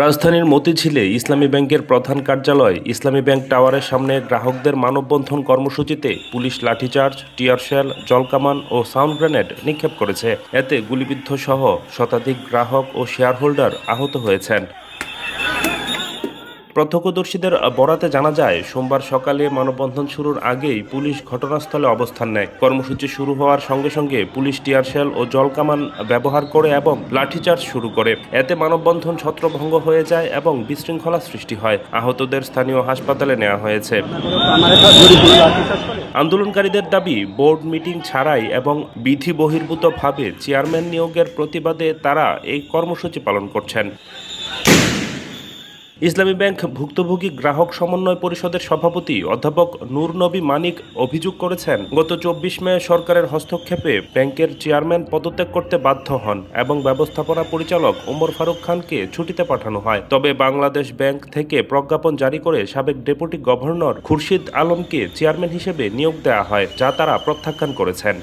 রাজধানীর মতিঝিলে ইসলামী ব্যাংকের প্রধান কার্যালয় ইসলামী ব্যাংক টাওয়ারের সামনে গ্রাহকদের মানববন্ধন কর্মসূচিতে পুলিশ লাঠিচার্জ, টিয়ারশেল, জলকামান ও সাউন্ড গ্রেনেড নিক্ষেপ করেছে। এতে গুলিবিদ্ধ সহ শতাধিক গ্রাহক ও শেয়ার হোল্ডার আহত হয়েছেন। প্রত্যক্ষদর্শীদের বরাতে জানা যায়, সোমবার সকালে মানববন্ধন শুরুর আগেই পুলিশ ঘটনাস্থলে অবস্থান নেয়। কর্মসূচি শুরু হওয়ার সঙ্গে সঙ্গে পুলিশ টিয়ারশেল ও জলকামান ব্যবহার করে এবং লাঠিচার্জ শুরু করে। এতে মানববন্ধন ছত্রভঙ্গ হয়ে যায় এবং বিশৃঙ্খলা সৃষ্টি হয়। আহতদের স্থানীয় হাসপাতালে নেওয়া হয়েছে। আন্দোলনকারীদের দাবি, বোর্ড মিটিং ছাড়াই এবং বিধি বহির্ভূতভাবে চেয়ারম্যান নিয়োগের প্রতিবাদে তারা এই কর্মসূচি পালন করছেন। ইসলামী ব্যাংক ভুক্তভোগী গ্রাহক সমন্বয় পরিষদের সভাপতি অধ্যাপক নূর নবী মানিক অভিযোগ করেছেন, গত 24 মে সরকারের হস্তক্ষেপে ব্যাংকের চেয়ারম্যান পদত্যাগ করতে বাধ্য হন এবং ব্যবস্থাপনা পরিচালক ওমর ফারুক খানকে ছুটিতে পাঠানো হয়। তবে বাংলাদেশ ব্যাংক থেকে প্রজ্ঞাপন জারি করে সাবেক ডেপুটি গভর্নর খুরশিদ আলমকে চেয়ারম্যান হিসেবে নিয়োগ দেওয়া হয়, যা তারা প্রত্যাখ্যান করেছেন।